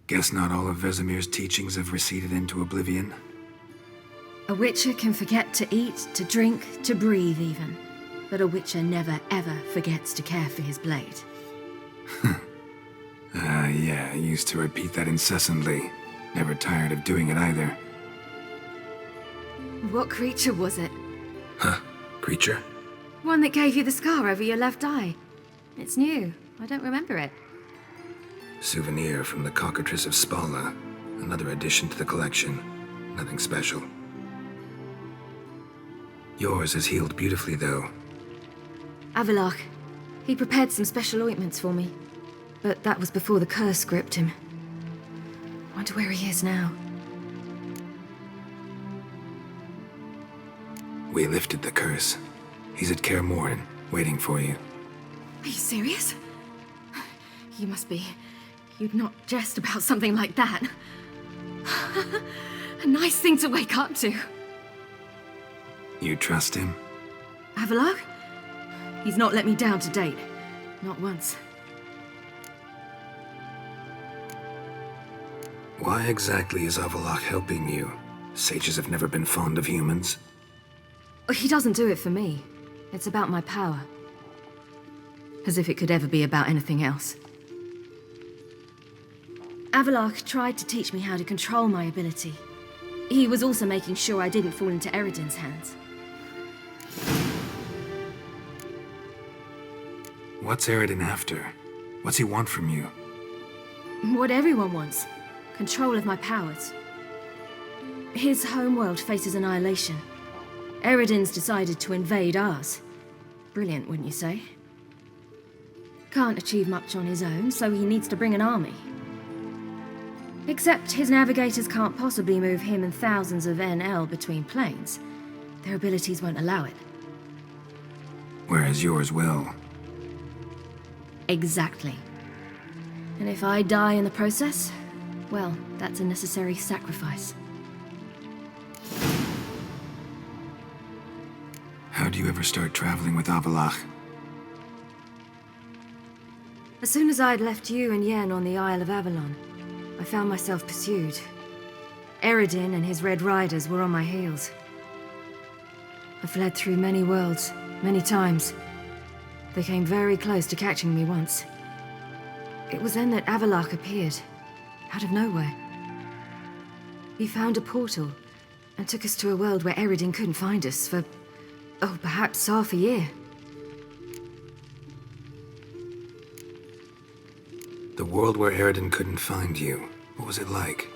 Guess not all of Vesemir's teachings have receded into oblivion. A Witcher can forget to eat, to drink, to breathe even. But a Witcher never ever forgets to care for his blade. Yeah, I used to repeat that incessantly. Never tired of doing it either. What creature was it? Huh? Creature? One that gave you the scar over your left eye. It's new. I don't remember it. Souvenir from the cockatrice of Spala. Another addition to the collection. Nothing special. Yours has healed beautifully, though. Avalok. He prepared some special ointments for me. But that was before the curse gripped him. Wonder where he is now. We lifted the curse. He's at Kaer Morhen, waiting for you. Are you serious? You must be. You'd not jest about something like that. A nice thing to wake up to. You trust him? Avalok? He's not let me down to date. Not once. Why exactly is Avalok helping you? Sages have never been fond of humans. He doesn't do it for me. It's about my power. As if it could ever be about anything else. Avalok tried to teach me how to control my ability. He was also making sure I didn't fall into Eredin's hands. What's Eredin after? What's he want from you? What everyone wants. Control of my powers. His homeworld faces annihilation. Eredin's decided to invade ours. Brilliant, wouldn't you say? Can't achieve much on his own, so he needs to bring an army. Except his navigators can't possibly move him and thousands of NL between planes. Their abilities won't allow it. Whereas yours will. Exactly. And if I die in the process, well, that's a necessary sacrifice. How do you ever start traveling with Avalok? As soon as I'd left you and Yen on the Isle of Avalon, I found myself pursued. Eredin and his Red Riders were on my heels. I fled through many worlds, many times. They came very close to catching me once. It was then that Avalok appeared, out of nowhere. He found a portal and took us to a world where Eredin couldn't find us for, perhaps half a year. The world where Eredin couldn't find you. What was it like?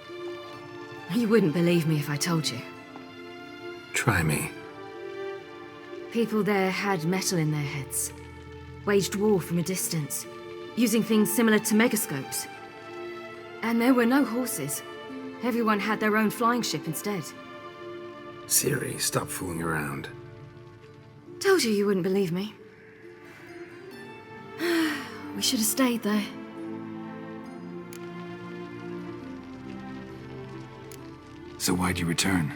You wouldn't believe me if I told you. Try me. People there had metal in their heads. Waged war from a distance, using things similar to megascopes. And there were no horses. Everyone had their own flying ship instead. Siri, stop fooling around. Told you wouldn't believe me. We should have stayed there. So why'd you return?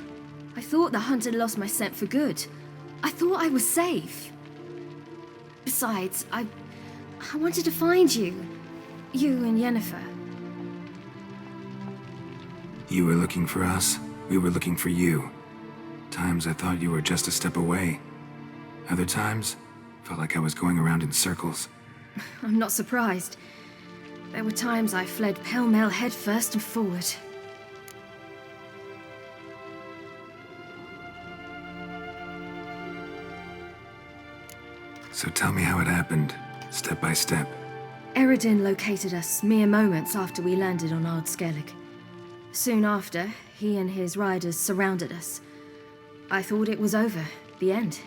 I thought the hunt had lost my scent for good. I thought I was safe. Besides, I wanted to find you. You and Yennefer. You were looking for us. We were looking for you. Times I thought you were just a step away. Other times, felt like I was going around in circles. I'm not surprised. There were times I fled pell-mell headfirst and forward. So tell me how it happened, step by step. Eredin located us mere moments after we landed on Ard Skellig. Soon after, he and his riders surrounded us. I thought it was over, the end.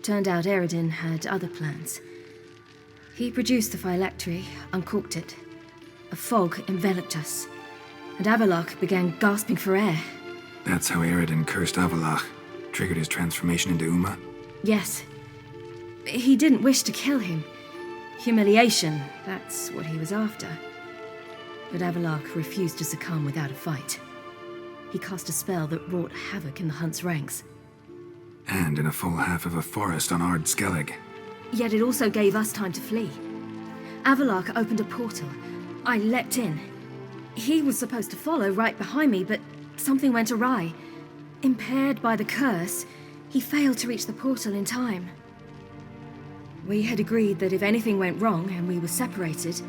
Turned out Eredin had other plans. He produced the phylactery, uncorked it. A fog enveloped us, and Avalok began gasping for air. That's how Eredin cursed Avalok, triggered his transformation into Uma? Yes. He didn't wish to kill him. Humiliation, that's what he was after. But Avalok refused to succumb without a fight. He cast a spell that wrought havoc in the hunt's ranks. And in a full half of a forest on Ard Skellig. Yet it also gave us time to flee. Avalok opened a portal. I leapt in. He was supposed to follow right behind me, but something went awry. Impaired by the curse, he failed to reach the portal in time. We had agreed that if anything went wrong and we were separated,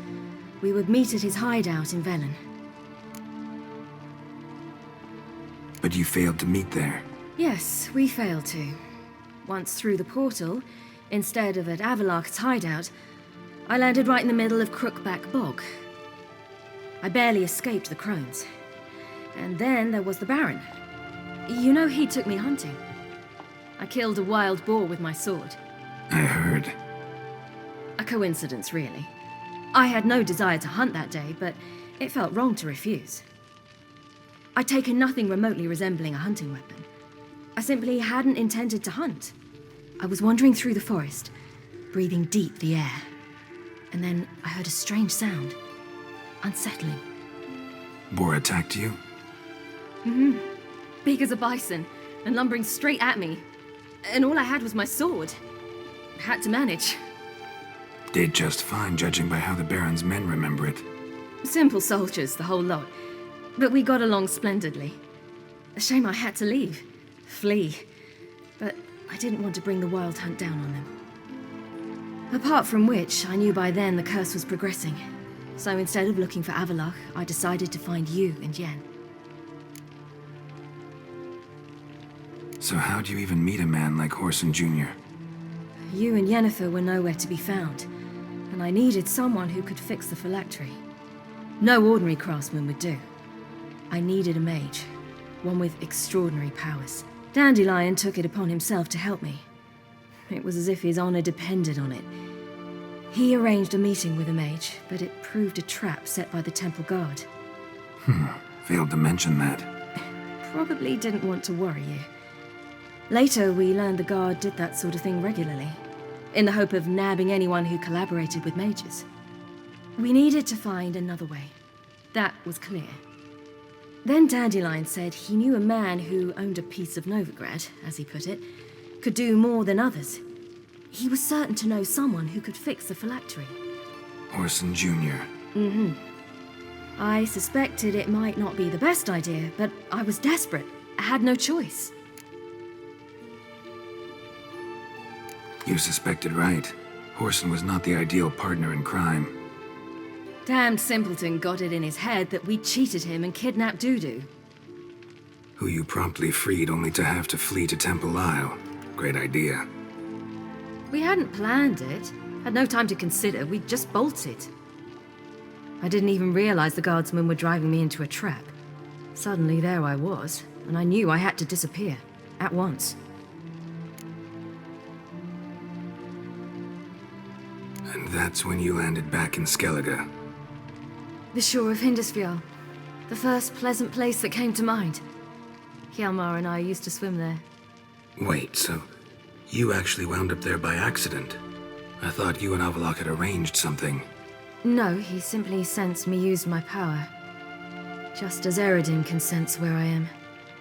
we would meet at his hideout in Velen. But you failed to meet there. Yes, we failed to. Once through the portal, instead of at Avalok's hideout, I landed right in the middle of Crookback Bog. I barely escaped the crones. And then there was the Baron. You know, he took me hunting. I killed a wild boar with my sword. I heard. A coincidence, really. I had no desire to hunt that day, but it felt wrong to refuse. I'd taken nothing remotely resembling a hunting weapon. I simply hadn't intended to hunt. I was wandering through the forest, breathing deep the air. And then I heard a strange sound. Unsettling. Boar attacked you? Mm-hmm. Big as a bison, and lumbering straight at me. And all I had was my sword. I had to manage. Did just fine, judging by how the Baron's men remember it. Simple soldiers, the whole lot. But we got along splendidly. A shame I had to leave. Flee. But I didn't want to bring the wild hunt down on them. Apart from which, I knew by then the curse was progressing. So instead of looking for Avalok, I decided to find you and Yen. So how'd you even meet a man like Horson Jr.? You and Yennefer were nowhere to be found, and I needed someone who could fix the phylactery. No ordinary craftsman would do. I needed a mage, one with extraordinary powers. Dandelion took it upon himself to help me. It was as if his honor depended on it. He arranged a meeting with a mage, but it proved a trap set by the temple guard. Failed to mention that. Probably didn't want to worry you. Later, we learned the guard did that sort of thing regularly, in the hope of nabbing anyone who collaborated with mages. We needed to find another way. That was clear. Then Dandelion said he knew a man who owned a piece of Novigrad, as he put it, could do more than others. He was certain to know someone who could fix the phylactery. Horson Jr. Mm-hmm. I suspected it might not be the best idea, but I was desperate. I had no choice. You suspected right. Horson was not the ideal partner in crime. Damned simpleton got it in his head that we cheated him and kidnapped Dudu. Who you promptly freed only to have to flee to Temple Isle. Great idea. We hadn't planned it. Had no time to consider. We just bolted. I didn't even realize the guardsmen were driving me into a trap. Suddenly there I was, and I knew I had to disappear. At once. And that's when you landed back in Skellige. The shore of Hindisfjall. The first pleasant place that came to mind. Hjalmar and I used to swim there. Wait, so you actually wound up there by accident? I thought you and Avalok had arranged something. No, he simply sensed me use my power. Just as Eredin can sense where I am,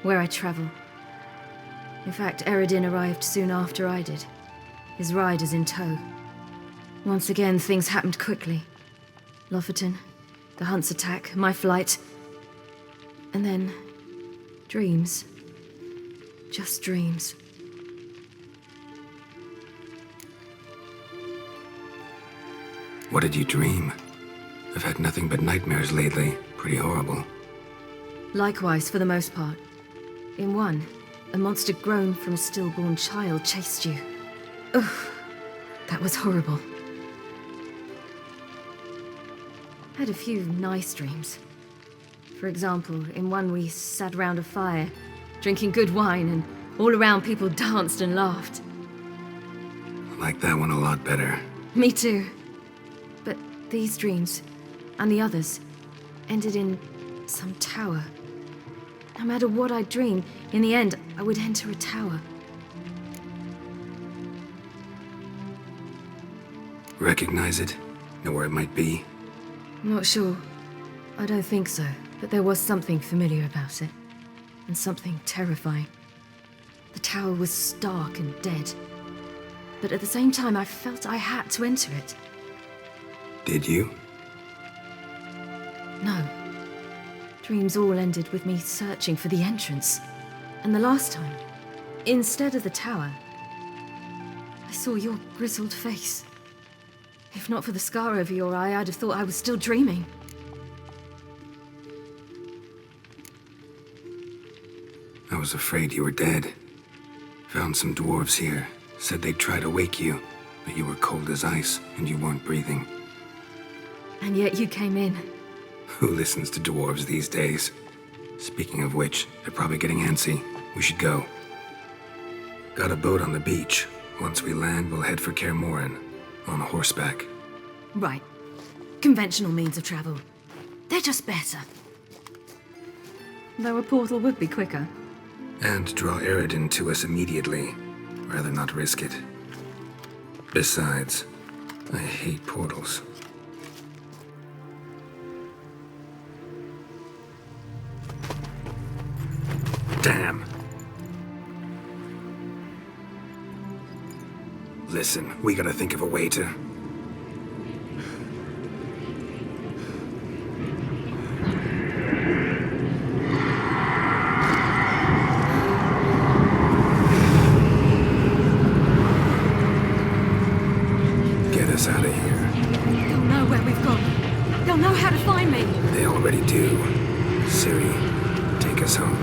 where I travel. In fact, Eredin arrived soon after I did. His riders in tow. Once again, things happened quickly. Lofoten, the hunt's attack, my flight. And then, dreams. Just dreams. What did you dream? I've had nothing but nightmares lately. Pretty horrible. Likewise, for the most part. In one, a monster grown from a stillborn child chased you. Ugh, that was horrible. I had a few nice dreams. For example, in one we sat around a fire, drinking good wine, and all around people danced and laughed. I like that one a lot better. Me too. But these dreams, and the others, ended in some tower. No matter what I dreamed, in the end, I would enter a tower. Recognize it? Know where it might be? I'm not sure. I don't think so, but there was something familiar about it. And something terrifying. The tower was stark and dead. But at the same time, I felt I had to enter it. Did you? No. Dreams all ended with me searching for the entrance. And the last time, instead of the tower, I saw your grizzled face. If not for the scar over your eye, I'd have thought I was still dreaming. I was afraid you were dead. Found some dwarves here. Said they'd try to wake you, but you were cold as ice and you weren't breathing. And yet you came in. Who listens to dwarves these days? Speaking of which, they're probably getting antsy. We should go. Got a boat on the beach. Once we land, we'll head for Kaer Morhen, on horseback. Right. Conventional means of travel. They're just better. Though a portal would be quicker. And draw Eredin to us immediately. Rather not risk it. Besides, I hate portals. Damn. Listen, we gotta think of a way to... Get us out of here. They'll know where we've gone. They'll know how to find me. They already do. Ciri, take us home.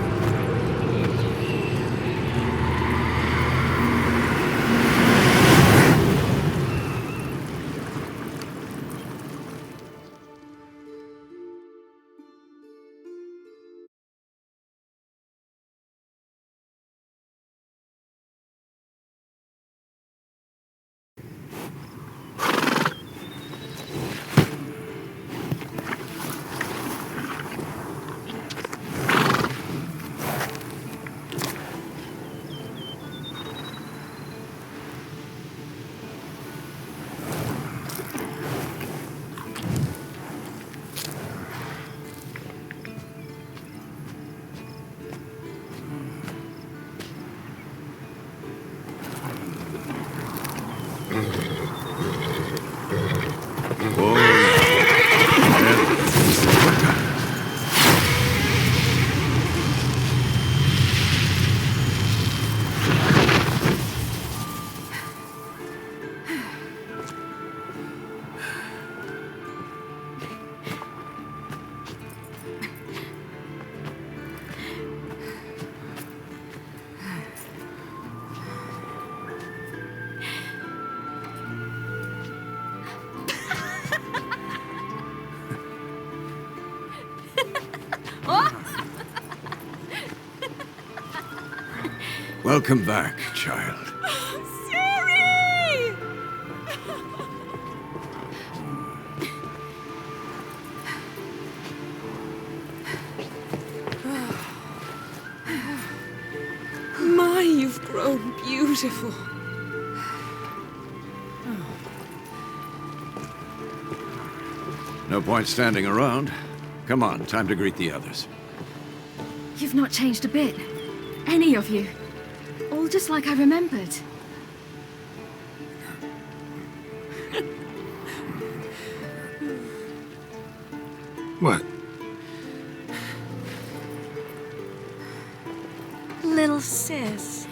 Welcome back, child. Ciri! My, you've grown beautiful. No point standing around. Come on, time to greet the others. You've not changed a bit. Any of you. All just like I remembered. What? Little sis.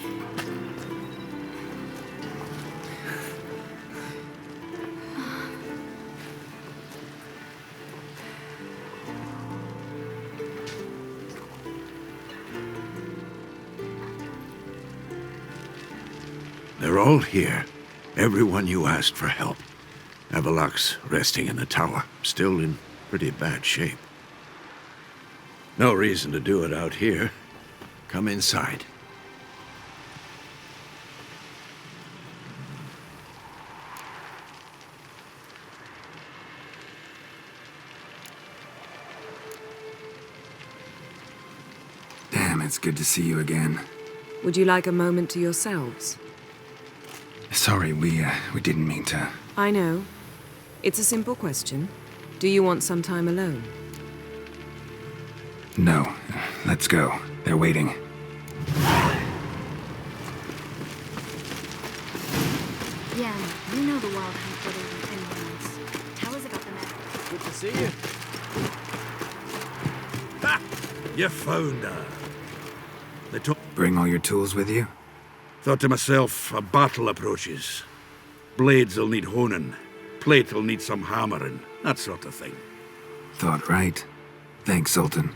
They're all here. Everyone you asked for help. Avalok's resting in the tower, still in pretty bad shape. No reason to do it out here. Come inside. Damn, it's good to see you again. Would you like a moment to yourselves? Sorry, we didn't mean to... I know. It's a simple question. Do you want some time alone? No. Let's go. They're waiting. Yeah, you know the Wild Hunt better than anyone else. Tell us about the map. Good to see you. Ha! You found her. They took... Bring all your tools with you? Thought to myself, a battle approaches. Blades'll need honing. Plate'll need some hammering. That sort of thing. Thought right. Thanks, Sultan.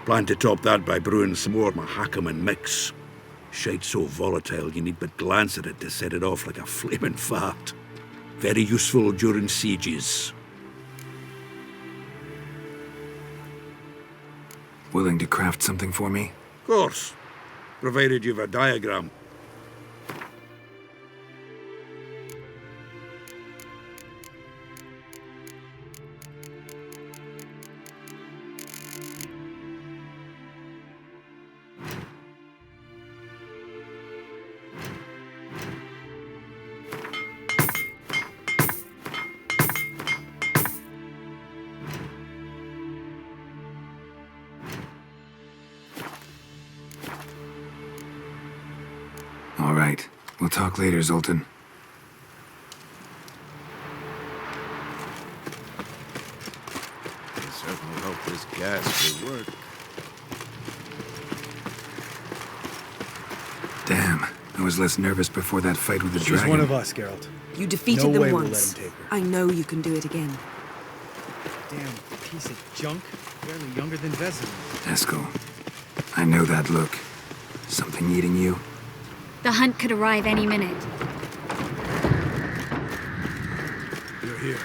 Plan to top that by brewing some more Mahakaman mix. Shite so volatile you need but glance at it to set it off like a flaming fart. Very useful during sieges. Willing to craft something for me? Of course. Provided you've a diagram. All right. We'll talk later, Zoltan. I certainly hope this gas will work. Damn. I was less nervous before that fight with the She's dragon. one of us, Geralt. You defeated No them way we'll once. let him take her. I know you can do it again. Damn piece of junk. Barely younger than Vesemir. Eskel. I know that look. Something eating you? The hunt could arrive any minute. You're here.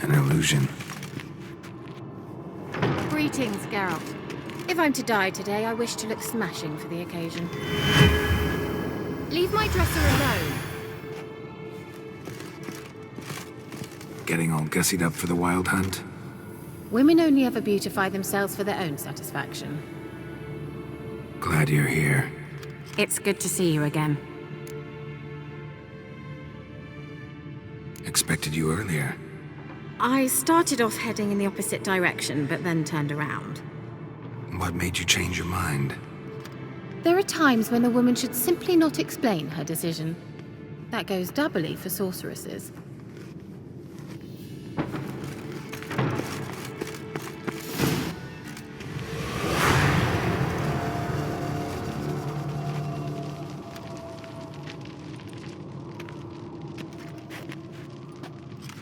An illusion. Greetings, Geralt. If I'm to die today, I wish to look smashing for the occasion. Leave my dresser alone. Getting all gussied up for the wild hunt? Women only ever beautify themselves for their own satisfaction. Glad you're here. It's good to see you again. Expected you earlier. I started off heading in the opposite direction, but then turned around. What made you change your mind? There are times when a woman should simply not explain her decision. That goes doubly for sorceresses.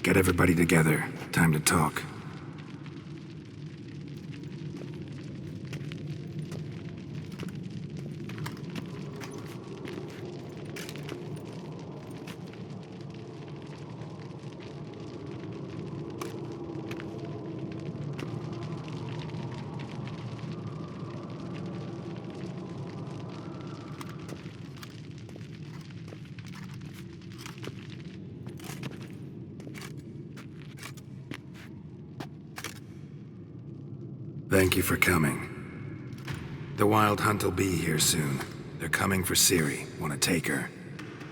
Get everybody together. Time to talk. Thank you for coming. The Wild Hunt will be here soon. They're coming for Ciri. Want to take her?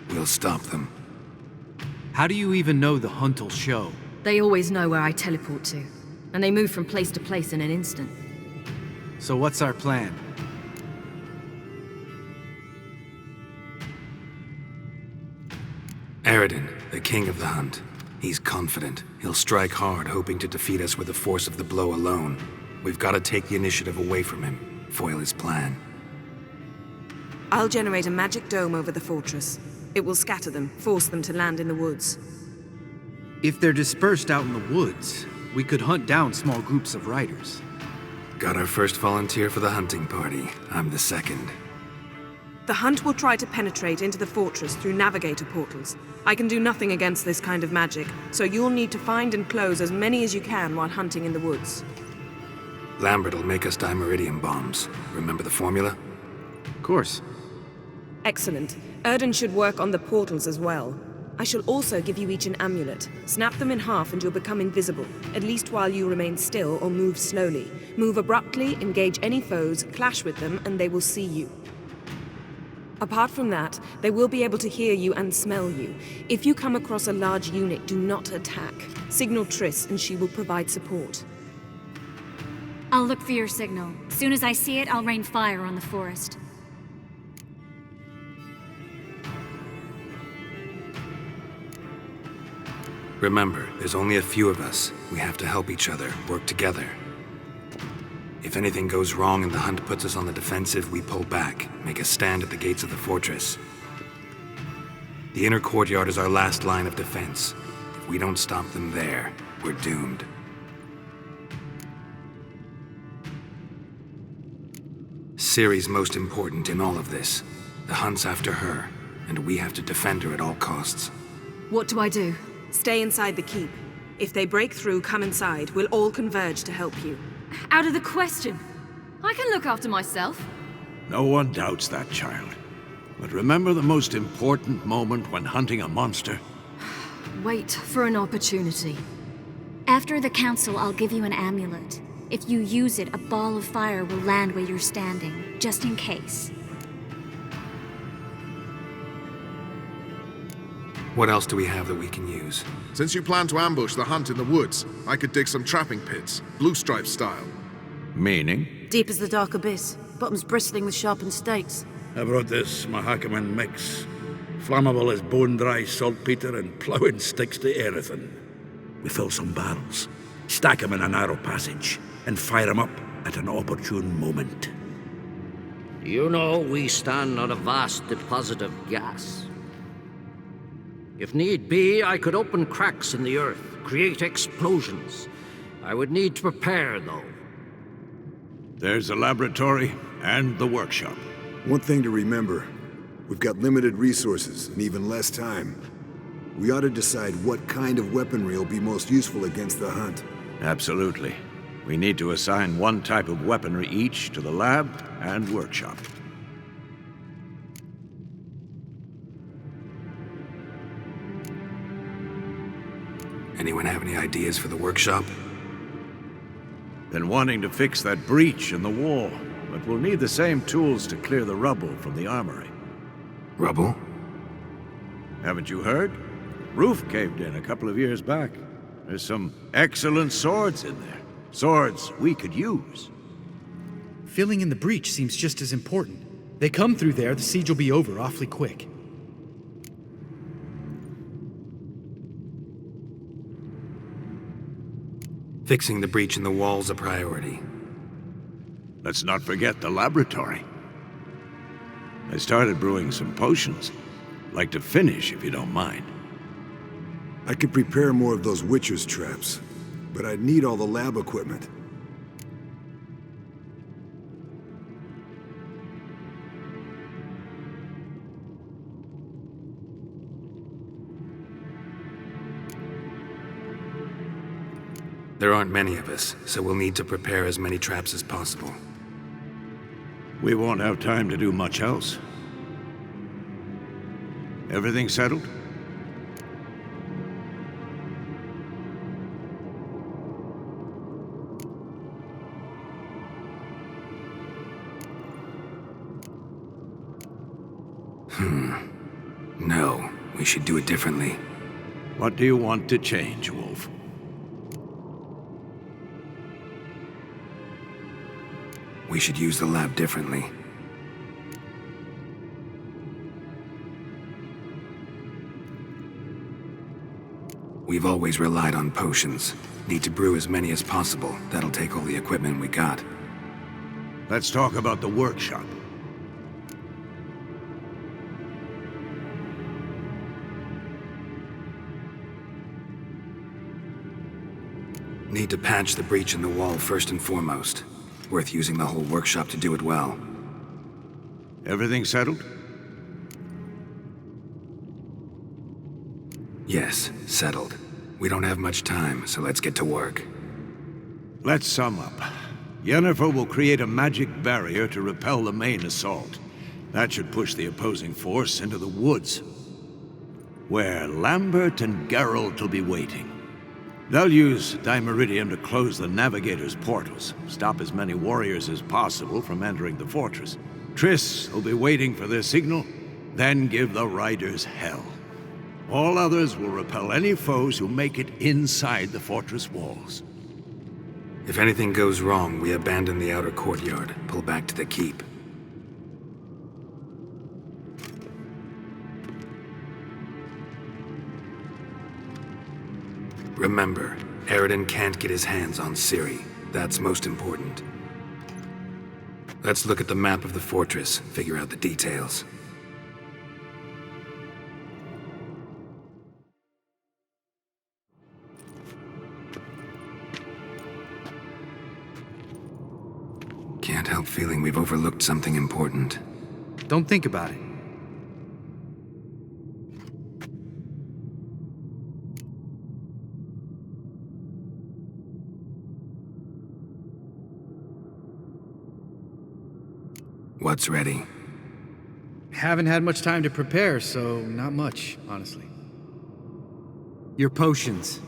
We'll stop them. How do you even know the hunt'll show? They always know where I teleport to, and they move from place to place in an instant. So what's our plan? Eredin, the king of the hunt. He's confident. He'll strike hard, hoping to defeat us with the force of the blow alone. We've got to take the initiative away from him, foil his plan. I'll generate a magic dome over the fortress. It will scatter them, force them to land in the woods. If they're dispersed out in the woods, we could hunt down small groups of riders. Got our first volunteer for the hunting party. I'm the second. The hunt will try to penetrate into the fortress through navigator portals. I can do nothing against this kind of magic, so you'll need to find and close as many as you can while hunting in the woods. Lambert will make us dimeridium bombs. Remember the formula? Of course. Excellent. Erden should work on the portals as well. I shall also give you each an amulet. Snap them in half and you'll become invisible, at least while you remain still or move slowly. Move abruptly, engage any foes, clash with them, and they will see you. Apart from that, they will be able to hear you and smell you. If you come across a large unit, do not attack. Signal Triss and she will provide support. I'll look for your signal. As soon as I see it, I'll rain fire on the forest. Remember, there's only a few of us. We have to help each other, work together. If anything goes wrong and the hunt puts us on the defensive, we pull back, make a stand at the gates of the fortress. The inner courtyard is our last line of defense. If we don't stop them there, we're doomed. Ciri's most important in all of this. The hunt's after her, and we have to defend her at all costs. What do I do? Stay inside the keep. If they break through, come inside. We'll all converge to help you. Out of the question. I can look after myself. No one doubts that, child. But remember the most important moment when hunting a monster? Wait for an opportunity. After the council, I'll give you an amulet. If you use it, a ball of fire will land where you're standing, just in case. What else do we have that we can use? Since you plan to ambush the hunt in the woods, I could dig some trapping pits, blue stripe style. Meaning? Deep as the dark abyss, bottoms bristling with sharpened stakes. I brought this Mahakaman mix. Flammable as bone-dry saltpeter and ploughing sticks to everything. We fill some barrels, stack them in a narrow passage, and fire them up at an opportune moment. You know, we stand on a vast deposit of gas. If need be, I could open cracks in the earth, create explosions. I would need to prepare, though. There's the laboratory and the workshop. One thing to remember, we've got limited resources and even less time. We ought to decide what kind of weaponry will be most useful against the hunt. Absolutely. We need to assign one type of weaponry each to the lab and workshop. Anyone have any ideas for the workshop? Been wanting to fix that breach in the wall, but we'll need the same tools to clear the rubble from the armory. Rubble? Haven't you heard? Roof caved in a couple of years back. There's some excellent swords in there. Swords we could use. Filling in the breach seems just as important. They come through there, the siege will be over awfully quick. Fixing the breach in the wall's a priority. Let's not forget the laboratory. I started brewing some potions. Like to finish, if you don't mind. I could prepare more of those Witcher's traps, but I'd need all the lab equipment. There aren't many of us, so we'll need to prepare as many traps as possible. We won't have time to do much else. Everything settled? No, we should do it differently. What do you want to change, Wolf? We should use the lab differently. We've always relied on potions. Need to brew as many as possible. That'll take all the equipment we got. Let's talk about the workshop. Need to patch the breach in the wall first and foremost. Worth using the whole workshop to do it well. Everything settled? Yes, settled. We don't have much time, so let's get to work. Let's sum up. Yennefer will create a magic barrier to repel the main assault. That should push the opposing force into the woods, where Lambert and Geralt will be waiting. They'll use Dimeridium to close the Navigator's portals, stop as many warriors as possible from entering the fortress. Triss will be waiting for their signal, then give the riders hell. All others will repel any foes who make it inside the fortress walls. If anything goes wrong, we abandon the outer courtyard, pull back to the keep. Remember, Eridan can't get his hands on Ciri. That's most important. Let's look at the map of the fortress, figure out the details. Can't help feeling we've overlooked something important. Don't think about it. What's ready? Haven't had much time to prepare, so not much, honestly. Your potions.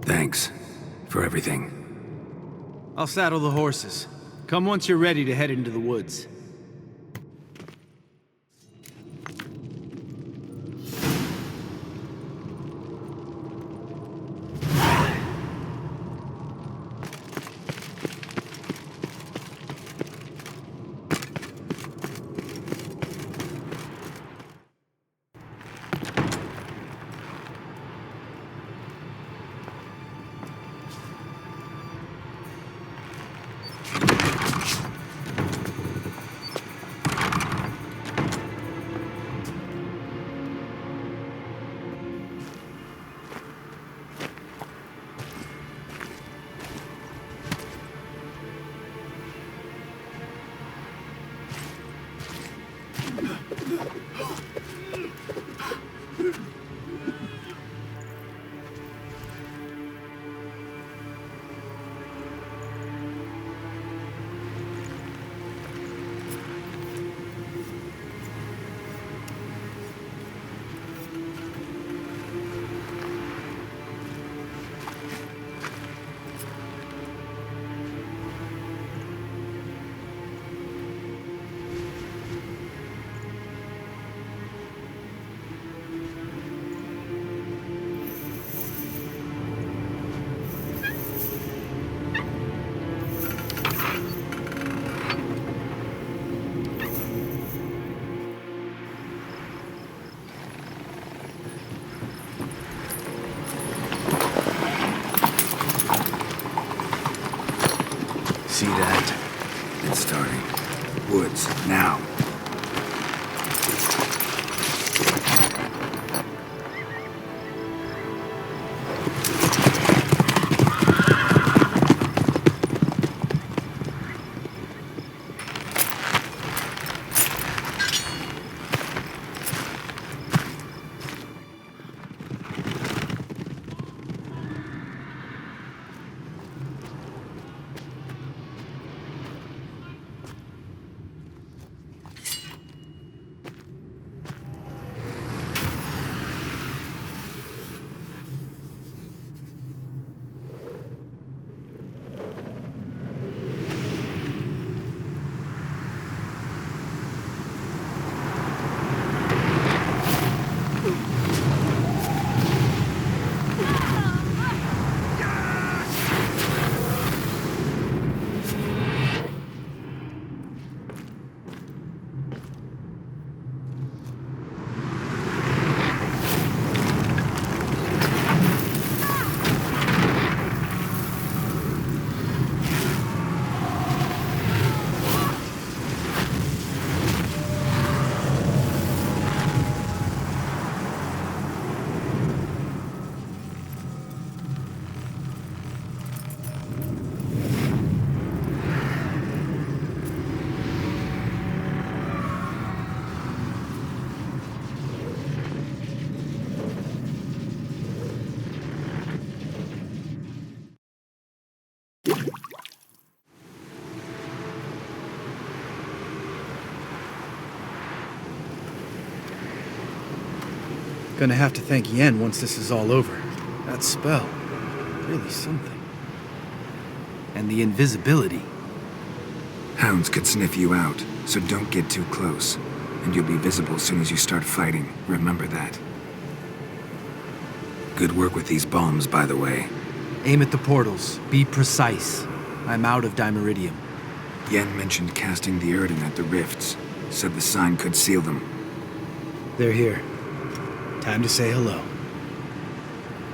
Thanks for everything. I'll saddle the horses. Come once you're ready to head into the woods. See that? It's starting. Woods, now. Gonna have to thank Yen once this is all over. That spell, really something. And the invisibility. Hounds could sniff you out, so don't get too close. And you'll be visible as soon as you start fighting. Remember that. Good work with these bombs, by the way. Aim at the portals. Be precise. I'm out of Dimeridium. Yen mentioned casting the Erden at the rifts. Said the sign could seal them. They're here. Time to say hello.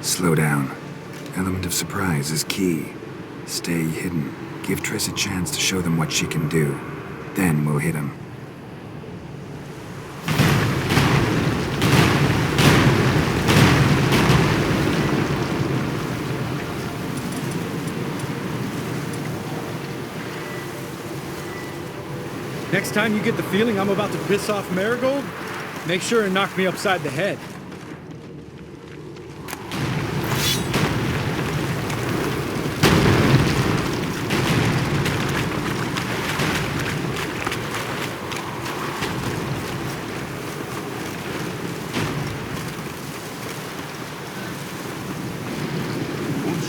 Slow down. Element of surprise is key. Stay hidden. Give Triss a chance to show them what she can do. Then we'll hit him. Next time you get the feeling I'm about to piss off Marigold, make sure and knock me upside the head.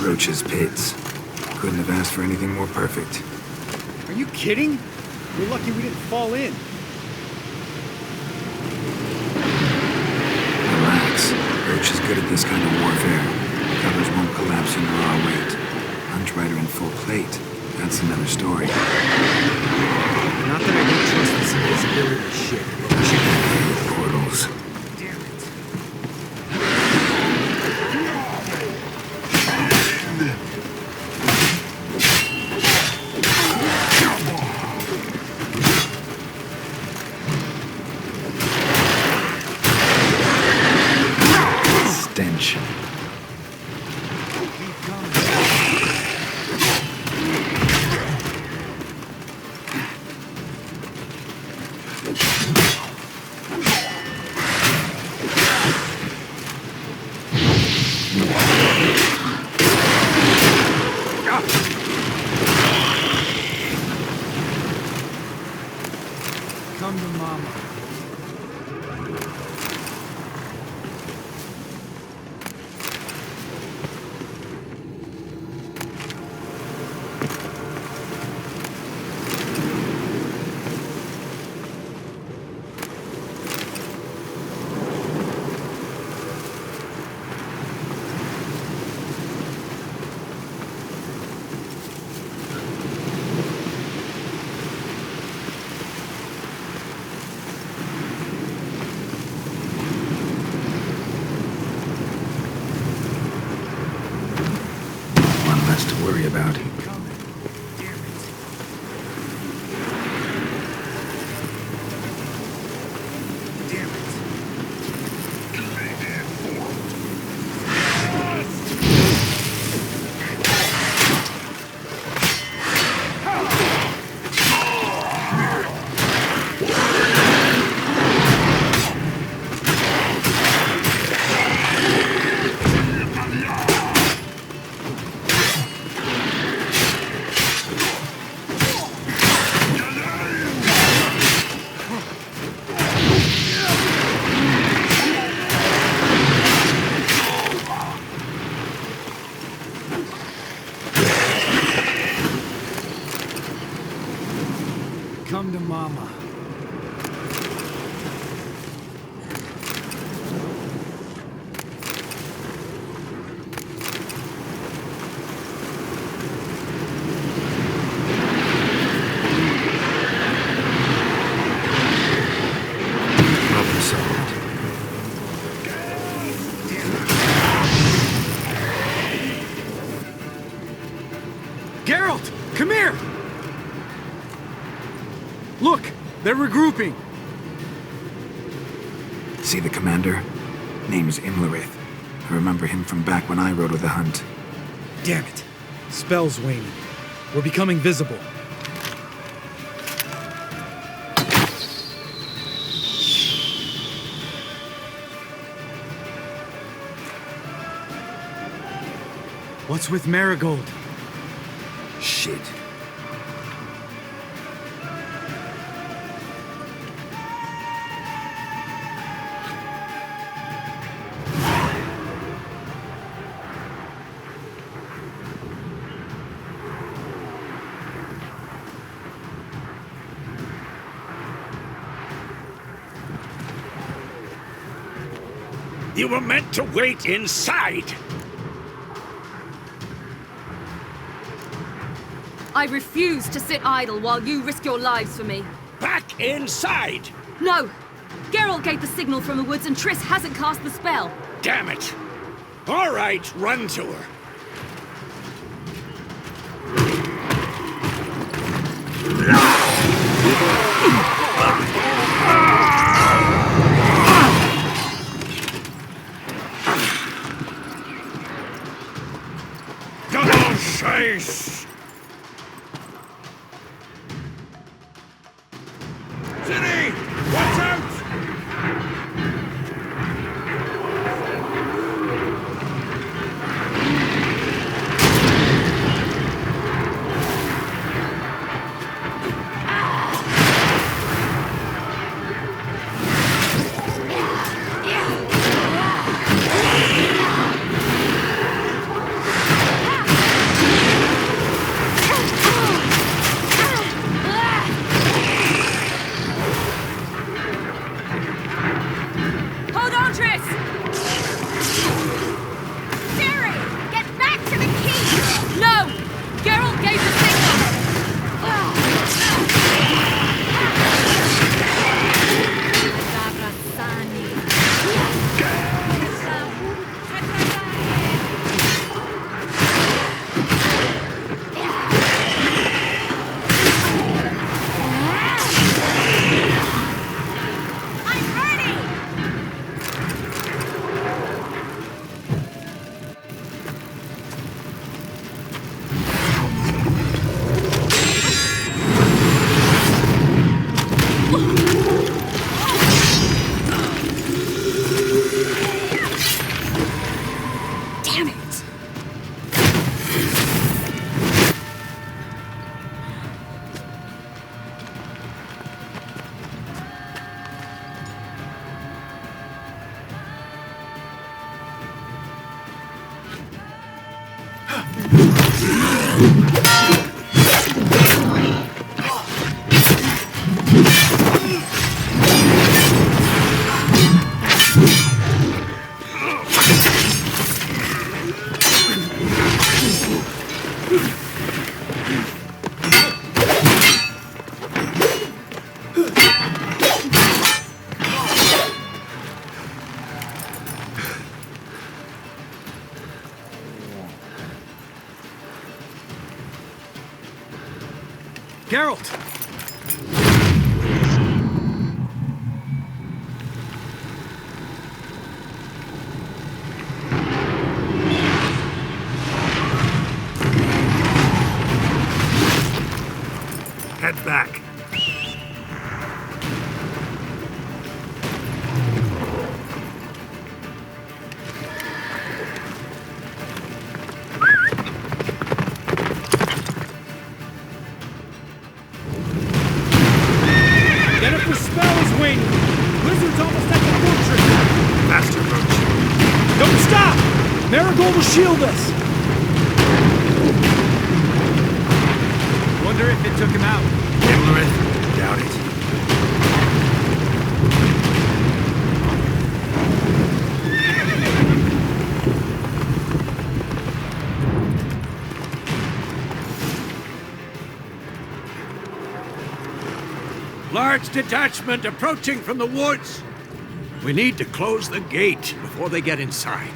Roach's pits. Couldn't have asked for anything more perfect. Are you kidding? We're lucky we didn't fall in. Relax. Roach is good at this kind of warfare. Covers won't collapse under our weight. Hunt Rider in full plate. That's another story. Not that I don't trust this invisibility shit. Portals. Stench. Come to Mama. One less to worry about. Come to Mama. Problem solved. Geralt, come here! Look, they're regrouping. See the commander? Name's Imlerith. I remember him from back when I rode with the hunt. Damn it. Spell's waning. We're becoming visible. What's with Marigold? Shit. You were meant to wait inside! I refuse to sit idle while you risk your lives for me. Back inside! No! Geralt gave the signal from the woods and Triss hasn't cast the spell. Damn it! All right, run to her. Double chase! City! Watch out! Hold on, Triss! Siri, get back to the key! No! Geralt gave the signal! I'm ready! Damn it! Geralt! Head back. Get up the spell's wing! Lizard's almost at the fortress! Faster, Roach. Don't stop! Marigold will shield us! Wonder if it took him out. Ignorant? Doubt it. Large detachment approaching from the woods. We need to close the gate before they get inside.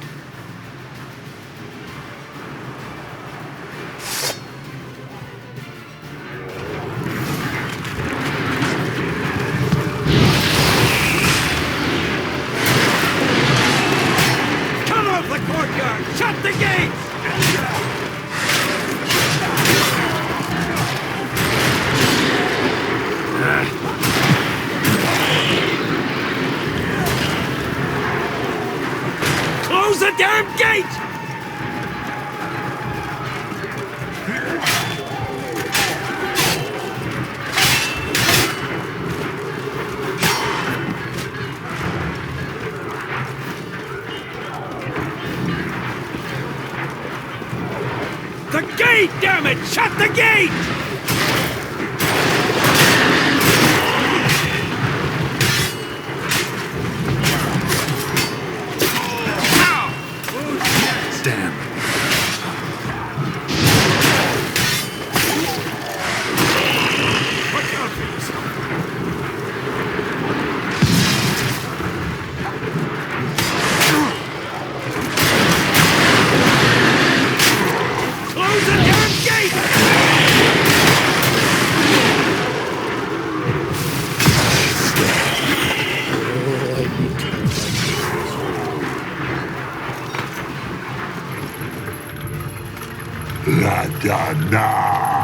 Cut off the courtyard! Shut the gates! Close the damn gate! The gate, damn it! Shut the gate! Damn. Watch out for yourself. La da da.